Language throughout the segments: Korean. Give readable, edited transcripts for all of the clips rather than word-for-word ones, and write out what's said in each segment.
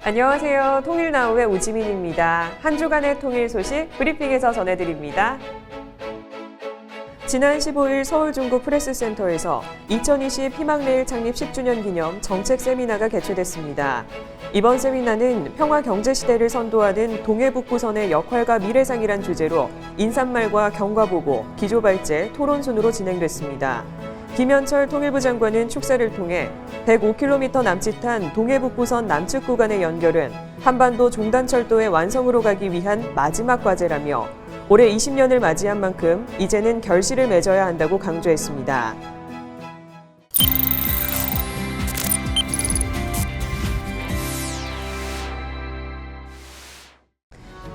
안녕하세요. 통일나우의 우지민입니다. 한 주간의 통일 소식 브리핑에서 전해드립니다. 지난 15일 서울중구 프레스센터에서 2020 희망레일 창립 10주년 기념 정책 세미나가 개최됐습니다. 이번 세미나는 평화경제시대를 선도하는 동해북부선의 역할과 미래상이란 주제로 인사말과 경과보고, 기조발제, 토론순으로 진행됐습니다. 김현철 통일부 장관은 축사를 통해 105km 남짓한 동해북부선 남측 구간의 연결은 한반도 종단철도의 완성으로 가기 위한 마지막 과제라며 올해 20년을 맞이한 만큼 이제는 결실을 맺어야 한다고 강조했습니다.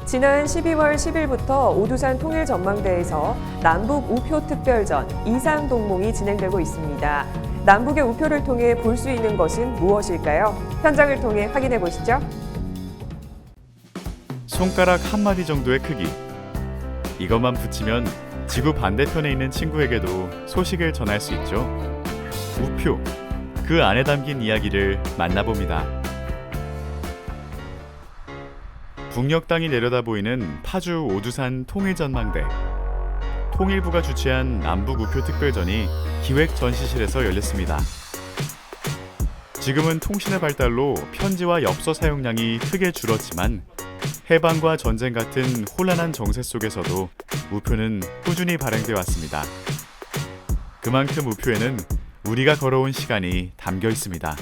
지난 12월 10일부터 오두산 통일전망대에서 남북 우표 특별전 이상동몽이 진행되고 있습니다. 남북의 우표를 통해 볼 수 있는 것은 무엇일까요? 현장을 통해 확인해 보시죠. 손가락 한마디 정도의 크기. 이것만 붙이면 지구 반대편에 있는 친구에게도 소식을 전할 수 있죠. 우표, 그 안에 담긴 이야기를 만나봅니다. 북녘 땅이 내려다 보이는 파주 오두산 통일전망대. 통일부가 주최한 남북 우표 특별전이 기획 전시실에서 열렸습니다. 지금은 통신의 발달로 편지와 엽서 사용량이 크게 줄었지만 해방과 전쟁 같은 혼란한 정세 속에서도 우표는 꾸준히 발행되어 왔습니다. 그만큼 우표에는 우리가 걸어온 시간이 담겨 있습니다.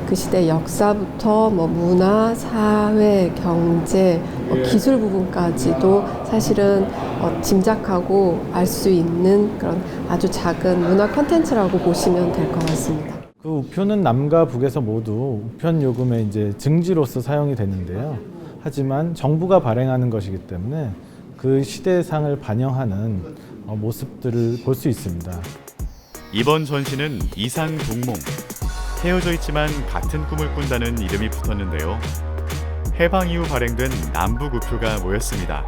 그 시대 역사부터 문화, 사회, 경제, 기술 부분까지도 사실은 짐작하고 알 수 있는 그런 아주 작은 문화 콘텐츠라고 보시면 될 것 같습니다. 그 우표는 남과 북에서 모두 우편 요금의 이제 증지로서 사용이 되는데요. 하지만 정부가 발행하는 것이기 때문에 그 시대상을 반영하는 모습들을 볼 수 있습니다. 이번 전시는 이상동몽. 헤어져 있지만 같은 꿈을 꾼다는 이름이 붙었는데요. 해방 이후 발행된 남북 우표가 모였습니다.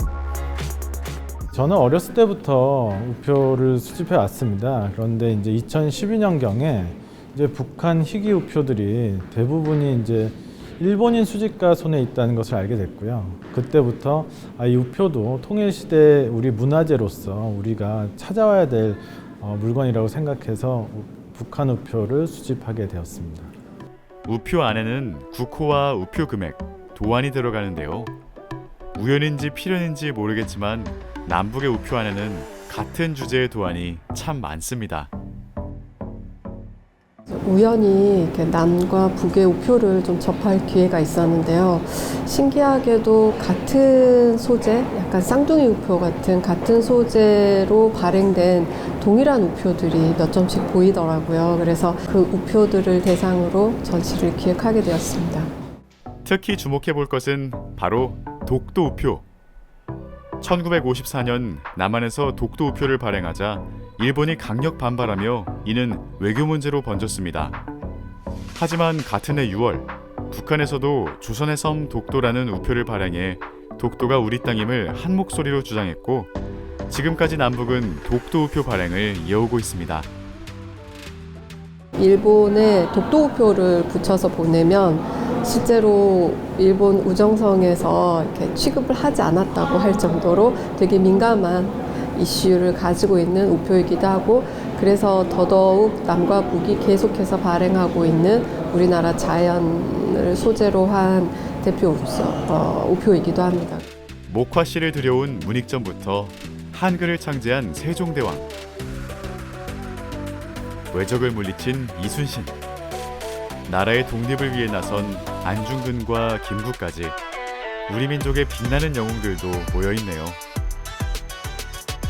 저는 어렸을 때부터 우표를 수집해 왔습니다. 그런데 이제 2012년경에 이제 북한 희귀 우표들이 대부분이 이제 일본인 수집가 손에 있다는 것을 알게 됐고요. 그때부터 이 우표도 통일시대 우리 문화재로서 우리가 찾아와야 될 물건이라고 생각해서 북한 우표를 수집하게 되었습니다. 우표 안에는 국호와 우표 금액, 도안이 들어가는데요. 우연인지 필연인지 모르겠지만 남북의 우표 안에는 같은 주제의 도안이 참 많습니다. 우연히 이렇게 남과 북의 우표를 좀 접할 기회가 있었는데요. 신기하게도 같은 소재, 약간 쌍둥이 우표 같은 소재로 발행된 동일한 우표들이 몇 점씩 보이더라고요. 그래서 그 우표들을 대상으로 전시를 기획하게 되었습니다. 특히 주목해 볼 것은 바로 독도 우표. 1954년 남한에서 독도 우표를 발행하자 일본이 강력 반발하며 이는 외교 문제로 번졌습니다. 하지만 같은 해 6월 북한에서도 조선의 섬 독도라는 우표를 발행해 독도가 우리 땅임을 한 목소리로 주장했고 지금까지 남북은 독도 우표 발행을 이어오고 있습니다. 일본에 독도 우표를 붙여서 보내면 실제로 일본 우정성에서 이렇게 취급을 하지 않았다고 할 정도로 되게 민감한 이슈를 가지고 있는 우표이기도 하고 그래서 더더욱 남과 북이 계속해서 발행하고 있는 우리나라 자연을 소재로 한 대표 우표이기도 합니다. 목화씨를 들여온 문익점부터 한글을 창제한 세종대왕, 외적을 물리친 이순신, 나라의 독립을 위해 나선 안중근과 김구까지 우리 민족의 빛나는 영웅들도 모여있네요.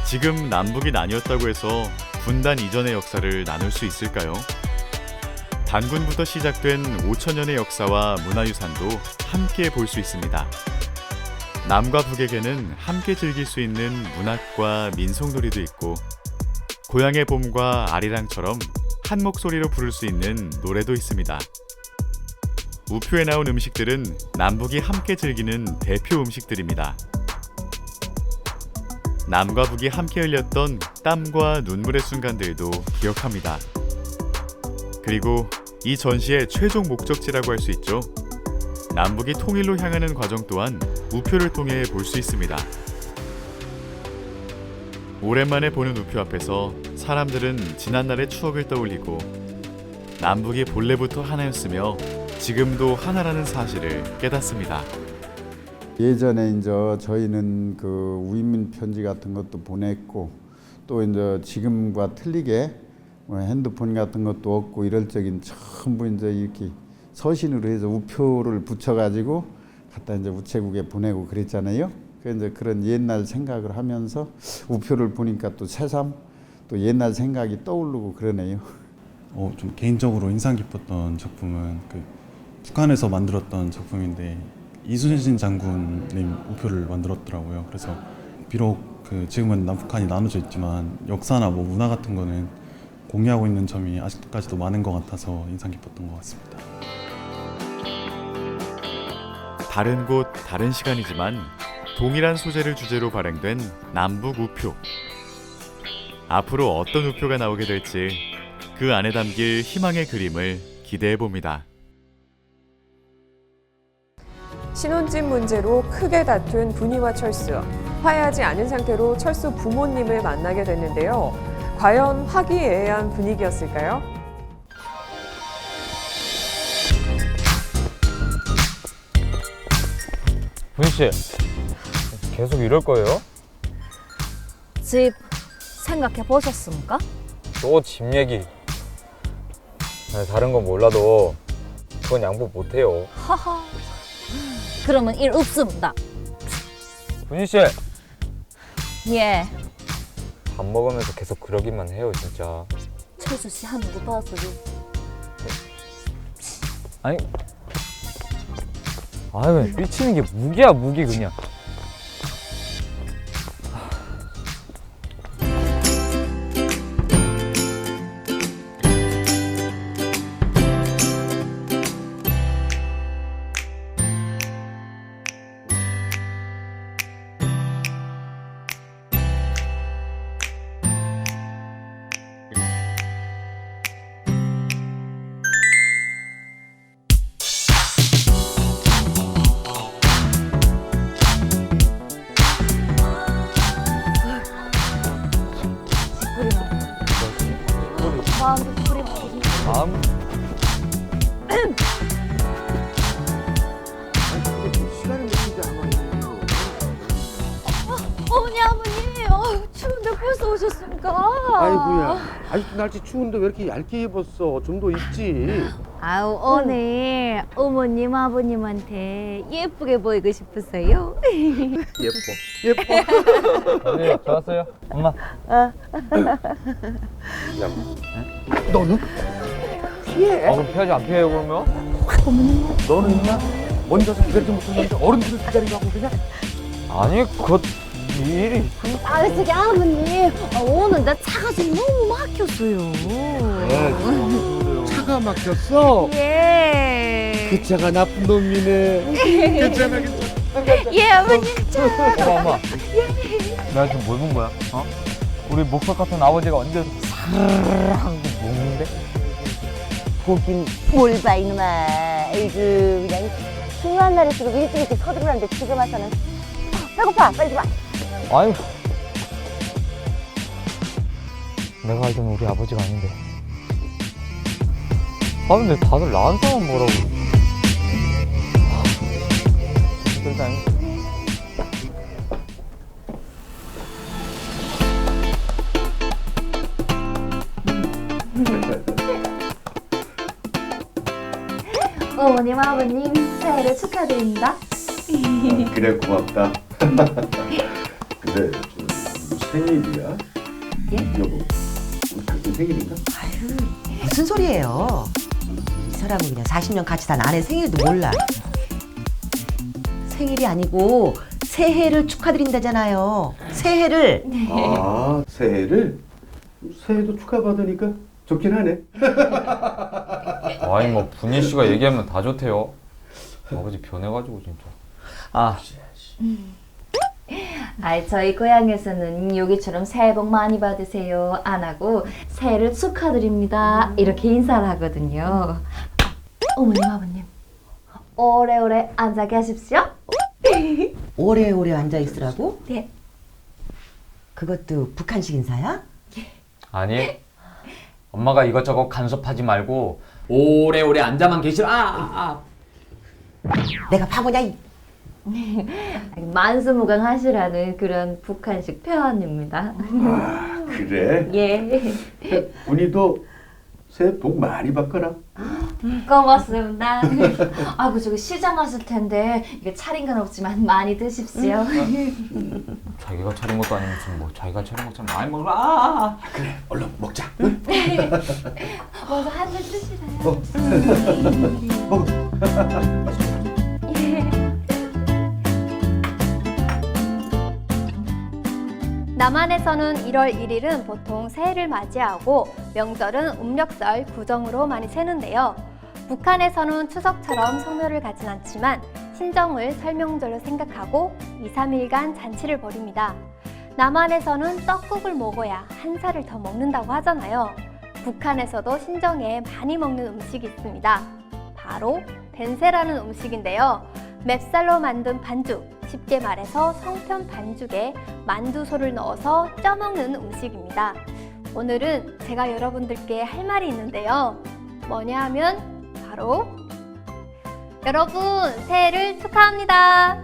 지금 남북이 나뉘었다고 해서 분단 이전의 역사를 나눌 수 있을까요? 단군부터 시작된 5,000년의 역사와 문화유산도 함께 볼 수 있습니다. 남과 북에게는 함께 즐길 수 있는 문학과 민속놀이도 있고 고향의 봄과 아리랑처럼 한 목소리로 부를 수 있는 노래도 있습니다. 우표에 나온 음식들은 남북이 함께 즐기는 대표 음식들입니다. 남과 북이 함께 흘렸던 땀과 눈물의 순간들도 기억합니다. 그리고 이 전시의 최종 목적지라고 할 수 있죠. 남북이 통일로 향하는 과정 또한 우표를 통해 볼 수 있습니다. 오랜만에 보는 우표 앞에서 사람들은 지난날의 추억을 떠올리고 남북이 본래부터 하나였으며 지금도 하나라는 사실을 깨닫습니다. 예전에 이제 저희는 그 우인민 편지 같은 것도 보냈고 또 이제 지금과 틀리게 뭐 핸드폰 같은 것도 없고 이럴 적인 전부 이제 이렇게 서신으로 해서 우표를 붙여가지고 갖다 이제 우체국에 보내고 그랬잖아요. 그래서 이제 그런 옛날 생각을 하면서 우표를 보니까 또 새삼 또 옛날 생각이 떠오르고 그러네요. 좀 개인적으로 인상 깊었던 작품은 그 북한에서 만들었던 작품인데 이순신 장군님 우표를 만들었더라고요. 그래서 비록 그 지금은 남북한이 나눠져 있지만 역사나 뭐 문화 같은 거는 공유하고 있는 점이 아직까지도 많은 것 같아서 인상 깊었던 것 같습니다. 다른 곳, 다른 시간이지만 동일한 소재를 주제로 발행된 남북 우표. 앞으로 어떤 우표가 나오게 될지 그 안에 담길 희망의 그림을 기대해 봅니다. 신혼집 문제로 크게 다툰 분이와 철수. 화해하지 않은 상태로 철수 부모님을 만나게 됐는데요. 과연 화기애애한 분위기였을까요? 분희 씨, 계속 이럴 거예요? 집 생각해 보셨습니까? 또 집 얘기. 아니, 다른 건 몰라도 그건 양보 못 해요. 하하. 그러면 일 없습니다. 분희 씨, 예. 밥 먹으면서 계속 그러기만 해요, 진짜. 철수 씨 하는 거 봐서요. 아니, 왜 삐치는 게 무기야, 무기 그냥. 마음도 뿌리 먹고. 마음 어머니 아버님, 추운데 벌써 오셨습니까? 아이고야, 아직도 날씨 추운데 왜 이렇게 얇게 입었어? 좀 더 입지. 아우 오늘 어머님 아버님한테 예쁘게 보이고 싶었어요. 예뻐. 언니 좋았어요? 엄마. 너는 피해. 그럼 피하지 안 피해요 그러면? 너는 있나? 먼저서 기다리지 못했는데 어른들을 기다리고 하고 그냥. 아니 그 일이. 아 저기 아버님, 오늘 나 차가 지금 너무 막혔어요. 차가 막혔어. 예. 그 차가 나쁜 놈이네. 괜찮아. 예 아버님. 엄마. 내가 지금 뭘 본 거야? 우리 목석 같은 아버지가 언제 사랑한 거 먹는데? 보긴 뭘 봐 이놈아. 에이구 그냥 중요한 날에 지금 일찍 서두르는데 지금 와서는 배고파 빨리 좀 와. 아유, 내가 알던 우리 아버지가 아닌데. 근데 다들 나한테만 뭐라고. 힘들다. 어머님 아버님 새해를 축하드립니다. 그래 고맙다. 근데 누구 생일이야? 예? 여보, 우리 그때 생일인가? 무슨 소리예요? 이 사람은 그냥 40년 같이 산 아내 생일도 몰라. 생일이 아니고 새해를 축하드린다잖아요. 새해를. 아, 새해를? 새해도 축하받으니까 좋긴 하네. 아니 뭐 분희 씨가 얘기하면 다 좋대요. 아버지 변해가지고 진짜. 저희 고향에서는 여기처럼 새해 복 많이 받으세요 안 하고 새해를 축하드립니다 이렇게 인사를 하거든요. 어머님 아버님, 오래오래 앉아 계십시오. 오래오래 앉아 있으라고? 네. 그것도 북한식 인사야? 아니, 엄마가 이것저것 간섭하지 말고 오래오래 앉아만 계시라. 내가 바보냐? 만수무강하시라는 그런 북한식 표현입니다. 그래? 예. 본이도 새해 복 많이 받거라. 고맙습니다. 아이고 저기 시장 왔을 텐데 이게 차린 건 없지만 많이 드십시오. 자기가 차린 것도 아니면서 뭐 자기가 차린 것처럼 많이 먹으라. 그래, 얼른 먹자. 어서 한잔 드시라요. 먹어. 남한에서는 1월 1일은 보통 새해를 맞이하고 명절은 음력설 구정으로 많이 세는데요. 북한에서는 추석처럼 성묘를 가진 않지만 신정을 설명절로 생각하고 2, 3일간 잔치를 벌입니다. 남한에서는 떡국을 먹어야 한 살을 더 먹는다고 하잖아요. 북한에서도 신정에 많이 먹는 음식이 있습니다. 바로 벤세라는 음식인데요. 맵쌀로 만든 반죽, 쉽게 말해서 성편 반죽에 만두소를 넣어서 쪄먹는 음식입니다. 오늘은 제가 여러분들께 할 말이 있는데요. 뭐냐 하면 바로 여러분 새해를 축하합니다.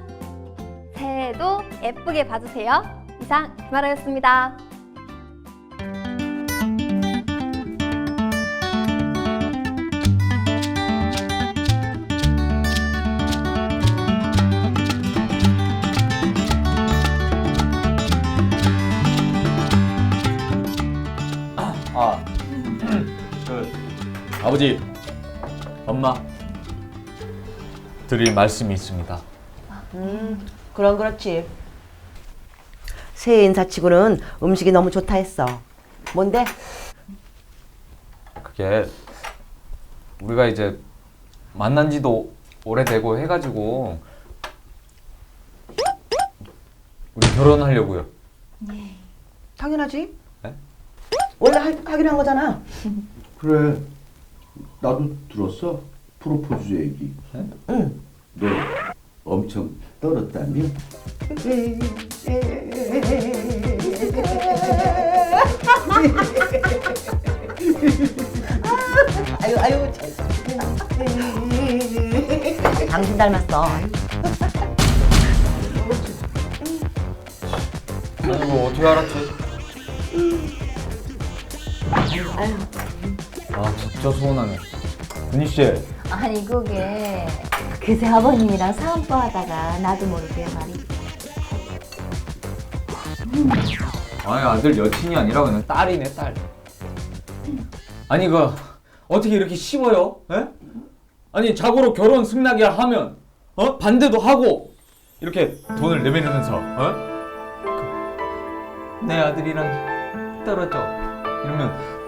새해도 예쁘게 봐주세요. 이상 김아라였습니다. 아버지, 엄마, 드릴 말씀이 있습니다. 그럼 그렇지. 새해 인사치고는 음식이 너무 좋다 했어. 뭔데? 그게 우리가 이제 만난 지도 오래되고 해가지고 우리 결혼하려고요. 당연하지. 네? 원래 하기로 한 거잖아. 그래, 나도 들었어. 프로포즈 얘기. 응. 너 엄청 떨었다며? 아유. 당신 닮았어. 아니 뭐 어떻게 알았지? 아 진짜 서운하네. 은희 씨. 아니 그게 그새 아버님이랑 사은또 하다가 나도 모르게 말이. 아니 아들 여친이 아니라 그냥 딸이네 딸. 아니 그 어떻게 이렇게 쉬워요? 에? 아니 자고로 결혼 승낙이야 하면 반대도 하고 이렇게 돈을 내밀면서 내 아들이랑 떨어져 이러면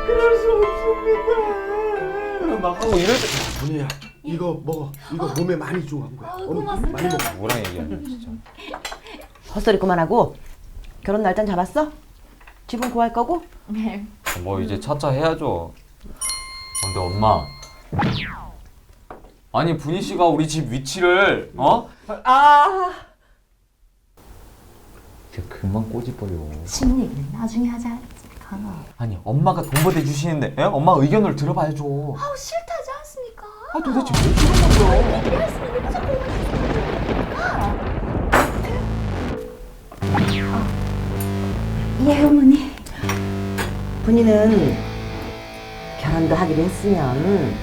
그럴 수 없습니다. 막 하고 이럴 때 본이야, 이거 먹어. 이거 몸에 많이 좋은 거야. 고맙습니다. 많이 먹어. 뭐랑 얘기하냐 진짜. 헛소리 그만하고 결혼 날짜 잡았어? 집은 구할 거고? 네. 뭐 이제 차차 해야죠. 근데 엄마, 아니 분희 씨가 우리 집 위치를 이제 그만 꼬집어요. 집 얘기는 나중에 하자 했으니까. 아니 엄마가 돈 보태 주시는데 엄마 의견을 들어봐야죠. 아우 싫다지 않습니까? 아 도대체 왜 그러는 거야? 예 어머니. 본인은 결혼도 하기로 했으면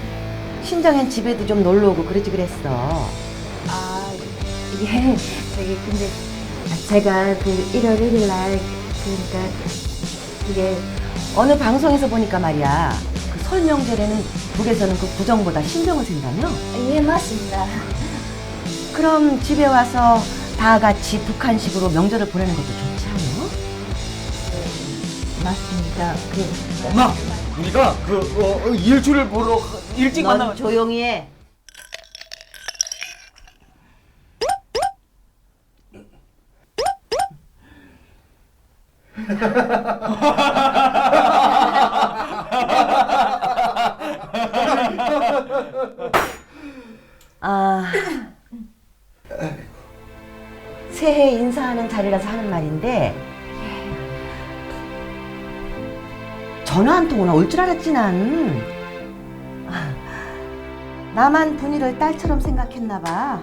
신정현 집에도 좀 놀러 오고 그러지 그랬어. 아 예. 저기 근데 제가 그 1월 1일 날 그러니까 이게 어느 방송에서 보니까 말이야. 그 설명절에는 북에서는 그 구정보다 신정을 쓴다며? 예 맞습니다. 그럼 집에 와서 다 같이 북한식으로 명절을 보내는 것도 좋지 않아? 맞습니다. 엄마, 우리가 그 일주를 보러 일찍 넌 만나면 조용히 해. 아, 새해 인사하는 자리라서 하는 말인데 전화 한 통이나 올 줄 알았지 난. 나만 분이를 딸처럼 생각했나 봐.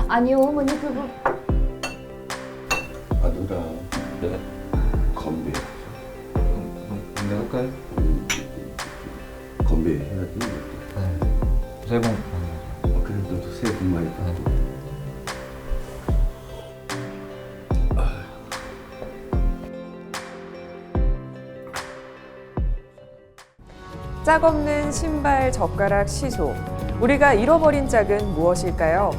아니요, 어머니 그거 아들아, 내가 건배. 내가 할까요? 건배해야지. 새해 복 그래, 너도 새해 복 많이 받고. 짝 없는 신발, 젓가락, 시소. 우리가 잃어버린 짝은 무엇일까요?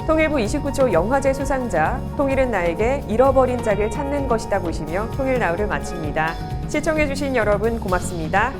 통일부 29초 영화제 수상자, 통일은 나에게 잃어버린 짝을 찾는 것이다 보시며 통일 나우를 마칩니다. 시청해주신 여러분 고맙습니다.